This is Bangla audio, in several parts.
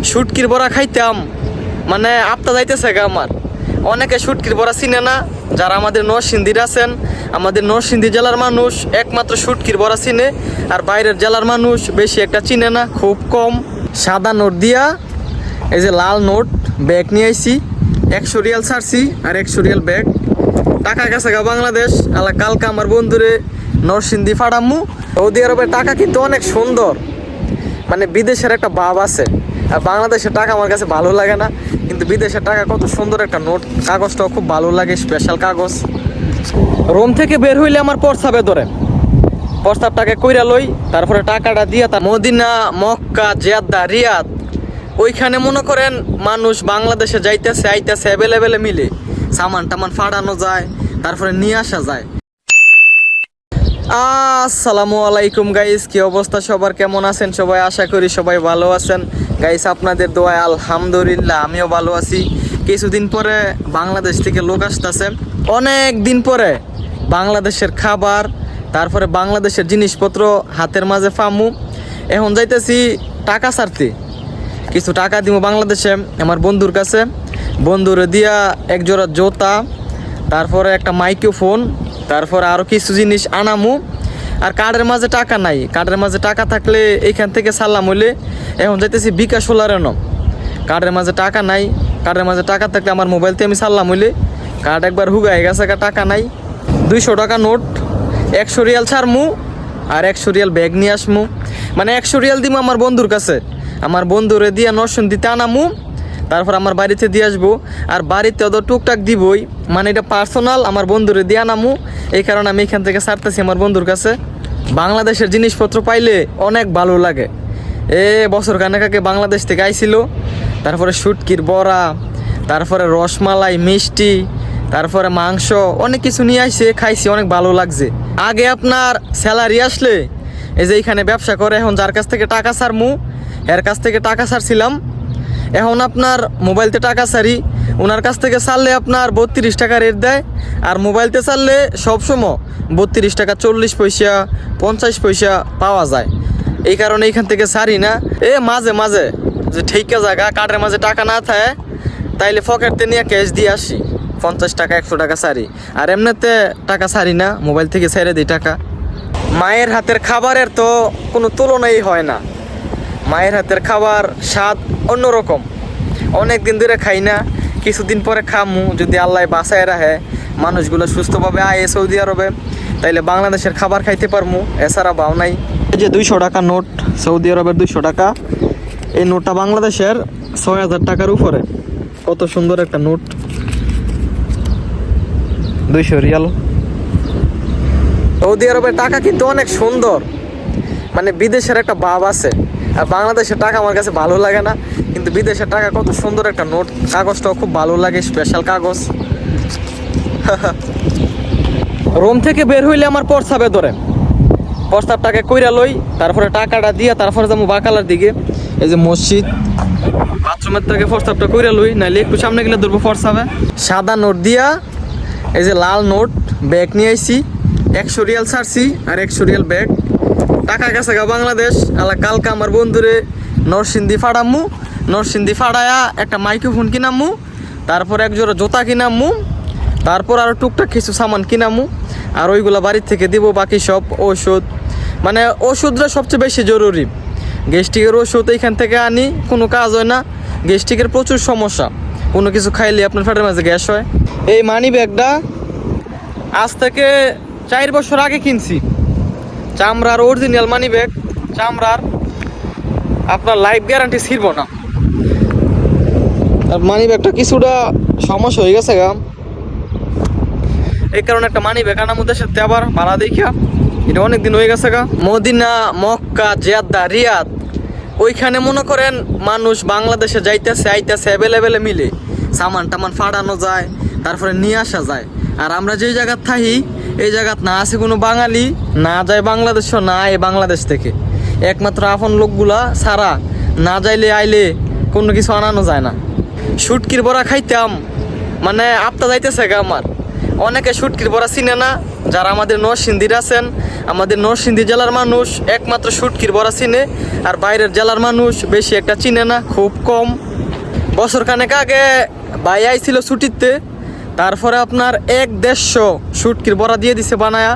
শুটকির বড়া খাইতাম, মানে আপটা যাইতেছে গা আমার। অনেকে শুটকির বড়া চিনে না, যারা আমাদের নরসিংদীর আছেন, আমাদের নরসিংদী জেলার মানুষ একমাত্র শুটকির বড়া চিনে, আর বাইরের জেলার মানুষ বেশি একটা চিনে না, খুব কম। সাদা নোট দিয়া এই যে লাল নোট ব্যাগ নিয়ে আইছি, 100 রিয়াল ছাড়ছি আর 100 রিয়াল ব্যাগ। টাকা গেছে গা বাংলাদেশ, আলা কালকে আমার বন্ধুরে নরসিংদী ফাড়ামু। সৌদি আরবের টাকা কিন্তু অনেক সুন্দর, মানে বিদেশের একটা ভাব আছে। আর বাংলাদেশের টাকা আমার কাছে ভালো লাগে না, কিন্তু বিদেশের টাকা কত সুন্দর একটা নোট, কাগজটাও খুব ভালো লাগে, স্পেশাল কাগজ। রোম থেকে বের হইলে আমার প্রস্তাবে ধরে, প্রস্তাবটাকে কইরা লই, তারপরে টাকাটা দিয়া তার মদিনা, মক্কা, জেদ্দা, রিয়াদ, ওইখানে মনে করেন মানুষ বাংলাদেশে যাইতেছে আইতেছে অ্যাভেলেবেলে মিলে সামান টামান ফাড়ানো যায়, তারপরে নিয়ে আসা যায়। আসসালামু আলাইকুম গাইস, কি অবস্থা সবার, কেমন আছেন সবাই? আশা করি সবাই ভালো আছেন গাইস, আপনাদের দোয়ায় আলহামদুলিল্লাহ আমিও ভালো আছি। কিছুদিন পরে বাংলাদেশ থেকে লোক আসতেছে, অনেক দিন পরে বাংলাদেশের খাবার, তারপরে বাংলাদেশের জিনিসপত্র হাতের মাঝে পামু। এখন যাইতেছি টাকা ছাড়তে, কিছু টাকা দিব বাংলাদেশে আমার বন্ধুর কাছে, বন্ধুরে দিয়া এক জোড়া জুতা, তারপরে একটা মাইক্রোফোন, তারপরে আরও কিছু জিনিস আনামু। আর কার্ডের মাঝে টাকা নাই, কার্ডের মাঝে টাকা থাকলে এইখান থেকে সারলাম হইলে। এখন যাইতেছি বিকাশ সোলারেন, কার্ডের মাঝে টাকা নাই, কার্ডের মাঝে টাকা থাকলে আমার মোবাইলতে আমি সারলাম হইলে। কার্ড একবার হুগাই গেছে, টাকা নাই। 200 টাকা নোট, 100 রিয়াল ছাড়মু আর 100 রিয়াল ব্যাগ নিয়ে আসমু। মানে 100 রিয়াল দিব আমার বন্ধুর কাছে, আমার বন্ধুরে দিয়া নরসিংদীতে আনামু, তারপর আমার বাড়িতে দিয়ে আসবো। আর বাড়িতে অত টুকটাক দিবই, মানে এটা পার্সোনাল, আমার বন্ধুরে দিয়ে আনামু। এই কারণে আমি এখান থেকে ছাড়তেছি আমার বন্ধুর কাছে। বাংলাদেশের জিনিসপত্র পাইলে অনেক ভালো লাগে। বছর খানেক আগে বাংলাদেশ থেকে আইছিল, তারপরে শুটকির বড়া, তারপরে রসমালাই, মিষ্টি, তারপরে মাংস, অনেক কিছু নিয়ে আইছে, খাইছি, অনেক ভালো লাগছে। আগে আপনার স্যালারি আসলে এই যে এইখানে ব্যবসা করে, এখন যার কাছ থেকে টাকা ছাড়মু এর কাছ থেকে টাকা ছাড়ছিলাম। এখন আপনার মোবাইলতে টাকা ছাড়ি, ওনার কাছ থেকে ছাড়লে আপনার 32 টাকা রেট দেয়, আর মোবাইলতে ছাড়লে সবসময় 32 টাকা 40 পয়সা 50 পয়সা পাওয়া যায়। এই কারণে এইখান থেকে ছাড়ি না। মাঝে মাঝে যে ঠিকা জায়গা কার্ডের মাঝে টাকা না থাকে, তাইলে পকেটতে নিয়ে ক্যাশ দিয়ে আসি, 50 টাকা 100 টাকা ছাড়ি। আর এমনিতে টাকা ছাড়ি না, মোবাইল থেকে ছেড়ে দিই টাকা। মায়ের হাতের খাবারের তো কোনো তুলনাই হয় না, মায়ের হাতের খাবার স্বাদ অন্যরকম। অনেক দিন ধরে খাই না, কিছুদিন পরে খামু, যদি আল্লাহ বাঁচায় রাখে, মানুষগুলো সুস্থভাবে আয় সৌদি আরবে, তাইলে বাংলাদেশের খাবার খাইতে পারমু, এছাড়া ভাও নাই। এই যে 200 টাকা নোট, সৌদি আরবের 200 টাকা, এই নোটটা বাংলাদেশের 6000 টাকার উপরে। কত সুন্দর একটা নোট, 200 রিয়াল। সৌদি আরবের টাকা কিন্তু অনেক সুন্দর, মানে বিদেশের একটা ভাব আছে। আর বাংলাদেশের টাকা আমার কাছে ভালো লাগে না, কিন্তু বিদেশের টাকা কত সুন্দর একটা নোট, কাগজটাও খুব ভালো লাগে, স্পেশাল কাগজ। রোম থেকে বের হইলে আমার প্রস্তাবে ধরে, প্রস্তাবটাকে কইরা লই, তারপরে টাকাটা দিয়া তারপরে যাবো বাকালার দিকে। এই যে মসজিদ, বাথরুমের থেকে প্রস্তাবটা কইরা লই, নাইলে একটু সামনে গেলে ধরবো প্রস্তাবে। সাদা নোট দিয়া এই যে লাল নোট ব্যাগ নিয়ে আইছি, 100 রিয়াল ছাড়ছি আর 100 রিয়াল ব্যাগ। টাকা গেছে গা বাংলাদেশ, আলা কালকে আমার বন্ধুরে নরসিংদী ফাড়ামু, নরসিংদী ফাড়ায়া একটা মাইক্রোফোন কিনামু, তারপর এক জোড়া জুতা কিনামু, তারপর আরও টুকটাক কিছু সামান কিনামু, আর ওইগুলো বাড়ির থেকে দিব। বাকি সব ওষুধ, মানে ওষুধটা সবচেয়ে বেশি জরুরি। গ্যাস্ট্রিকের ওষুধ এইখান থেকে আনি, কোনো কাজ হয় না, গ্যাস্ট্রিকের প্রচুর সমস্যা, কোনো কিছু খাইলে আপনার পেটের মাঝে গ্যাস হয়। এই মানি ব্যাগটা আজ থেকে 4 বছর আগে কিনছি, চামড়ার অরিজিনাল মানি ব্যাগ, চামড়ার, আপনার লাইফ গ্যারান্টি ছিড়ব না। আর মানি ব্যাগটা কিছুটা সমস্যা হয়ে গেছে গা, এই কারণে একটা মানি ব্যাগ আনার মধ্যে সাথে আবার ভাড়া দেখিয়া, এটা অনেক দিন হয়ে গেছে গা। মদিনা, মক্কা, জেদ্দা, রিয়াদ, ওইখানে মনে করেন মানুষ বাংলাদেশে যাইতেছে আইতেছে অ্যাভেলেবেলে মিলে সামান টামান ফাড়ানো যায়, তারপরে নিয়ে আসা যায়। আর আমরা যেই জায়গায় থাকি, এই জায়গাত না আছে কোনো বাঙালি, না যায় বাংলাদেশও, না এই বাংলাদেশ থেকে একমাত্র আপন লোকগুলা ছাড়া না যাইলে আইলে কোনো কিছু আনানো যায় না। শুটকির বড়া খাইতাম, মানে আপটা যাইতেছে গা আমার। অনেকে শুটকির বড়া চিনে না, যারা আমাদের নরসিংদীর আছেন, আমাদের নরসিংদী জেলার মানুষ একমাত্র শুটকির বড়া চিনে, আর বাইরের জেলার মানুষ বেশি একটা চিনে না, খুব কম। বছর খানেক আগে ভাই আইছিল ছুটিতে, তারপরে আপনার 1-150 শুটকির বড়া দিয়ে দিছে বানায়া,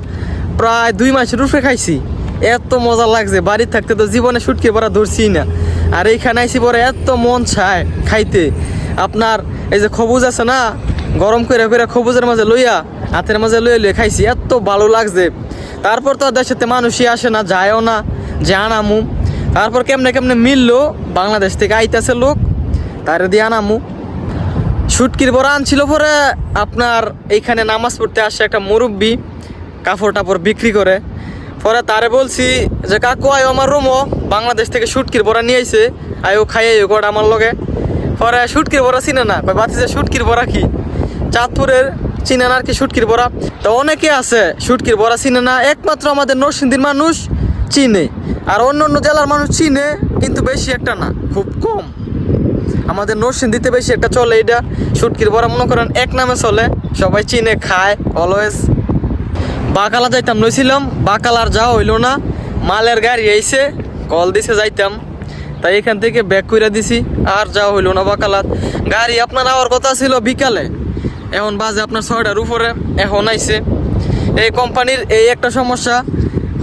প্রায় 2 মাসের উপরে খাইছি। এত মজা লাগছে, বাড়ির থাকতে তো জীবনে শুটকির বড়া ধরছি না, আর এইখানে আইসি পরে এত মন চায় খাইতে। আপনার এই যে খবুজ আছে না, গরম করে করে খবুজের মাঝে লইয়া হাতের মাঝে লইয়া খাইছি, এত ভালো লাগছে। তারপর তো দেশেতে মানুষই আসে না, যায়ও না যে আনামু। তারপর কেমনে কেমনে মিললো, বাংলাদেশ থেকে আইতাছে লোক, তারে দিয়ে আনামু। শুটকির বড়া আনছিল পরে আপনার এইখানে নামাজ পড়তে আসে একটা মুরব্বী, কাপড় টাপড় বিক্রি করে। পরে তারে বলছি যে কাকু আয়ো আমার রুমও, বাংলাদেশ থেকে শুটকির বড়া নিয়ে আইছে, আয়ো খাইয়ে কটা আমার লগে। পরে শুটকির বড়া চিনে না, কয় বাতিছে শুটকির বড়া কি, চাঁদপুরের চিনে না আর কি শুটকির বড়া। তো অনেকে আছে শুটকির বড়া চিনে না, একমাত্র আমাদের নরসিংদীর মানুষ চিনে, আর অন্য অন্য জেলার মানুষ চিনে কিন্তু বেশি একটা না, খুব কম। আমাদের নরসিংদীতে বেশি একটা চলে এটা শুটকির বড়া, মনে করেন এক নামে চলে, সবাই চিনে খায় অলওয়েজ। বাকালা যাইতাম লইছিলাম, বাকাল আর যাওয়া হইলো না, মালের গাড়ি আইছে, কল দিছে যাইতাম, তাই এখান থেকে ব্যাক করে দিছি, আর যাওয়া হইলো না বাকালাত। গাড়ি আপনার আওয়ার কথা ছিল বিকালে, এখন বাজে আপনার 6টার উপরে, এখন আইছে। এই কোম্পানির এই একটা সমস্যা,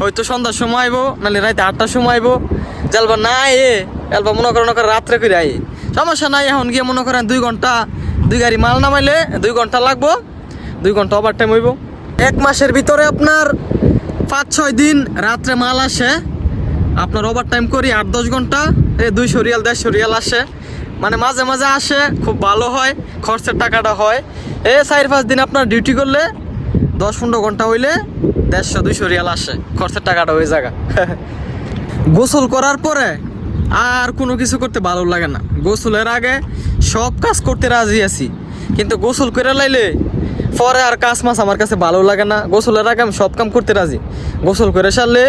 হয়তো সন্ধ্যার সময় আইব, নাহলে রাতে 8টার সময় আইব, জালবা না এলবা মনে করেন রাত্রে করে আই, সমস্যা নাই। এখন গিয়ে মনে করেন 2 ঘন্টা, 2 গাড়ি মাল নামাইলে 2 ঘন্টা লাগবো, 2 ঘন্টা ওভার টাইম হইব। 1 মাসের ভিতরে আপনার 5-6 দিন রাত্রে মাল আসে, আপনার ওভার টাইম করি 8-10 ঘন্টা, 200 রিয়াল 150 রিয়াল আসে, মানে মাঝে মাঝে আসে, খুব ভালো হয়, খরচের টাকাটা হয়। 4-5 দিন আপনার ডিউটি করলে 10-15 ঘন্টা হইলে 150-200 রিয়াল আসে, খরচের টাকাটা হয়ে জায়গা। গোসল করার পরে আর কোনো কিছু করতে ভালো লাগে না, গোসলের আগে সব কাজ করতে রাজি আছি, কিন্তু গোসল করে লাইলে পরে আর কাজ মাছ আমার কাছে ভালো লাগে না। গোসলের আগে আমি সব কাম করতে রাজি, গোসল করে সারলে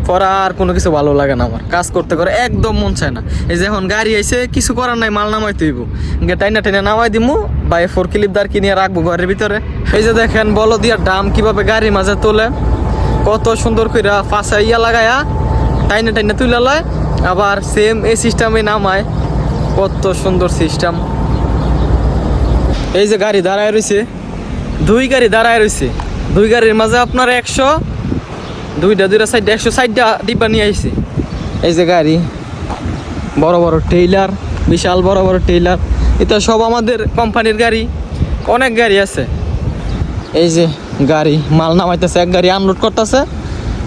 পরে আর কোনো কিছু ভালো লাগে না, আমার কাজ করতে করে একদম মন চায় না। এই যে এখন গাড়ি আইছে, কিছু করার নাই, মাল নামাই তৈব, টাইনা টাইনা নামাই দিমু, বা 4 ক্লিপদার কিনিয়ে রাখবো ঘরের ভিতরে। এই যে দেখেন বলো দিয়া ডাম কিভাবে গাড়ির মাঝে তোলে, কত সুন্দর করে ফাঁসা ইয়া লাগায়া টাইনা টাইনা তুলে লয়, আবার সেম এই সিস্টেমে নামায়, কত সুন্দর সিস্টেম। এই যে গাড়ি দাঁড়ায় রয়েছে, 2 গাড়ি দাঁড়ায় রয়েছে, 2 গাড়ির মাঝে আপনার 100, 2টা সাইডে 160টা ডিব্বা নিয়ে আইছে। এই যে গাড়ি, বড় বড় টেইলার, বিশাল বড় বড় টেইলার, এটা সব আমাদের কোম্পানির গাড়ি, অনেক গাড়ি আছে। এই যে গাড়ি মাল নামাইতেছে, 1 গাড়ি আনলোড করতেছে,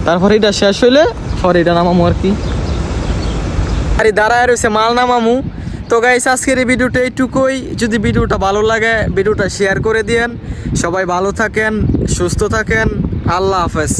তারপর এটা শেষ হইলে পরে এটা নামামু আর কি। গাড়ি দাঁড়ায় রয়েছে, মাল নামামু। তো গাইস আজকের এই ভিডিওটা এইটুকুই, যদি ভিডিওটা ভালো লাগে ভিডিওটা শেয়ার করে দিয়েন। সবাই ভালো থাকেন, সুস্থ থাকেন, আল্লাহ হাফেজ।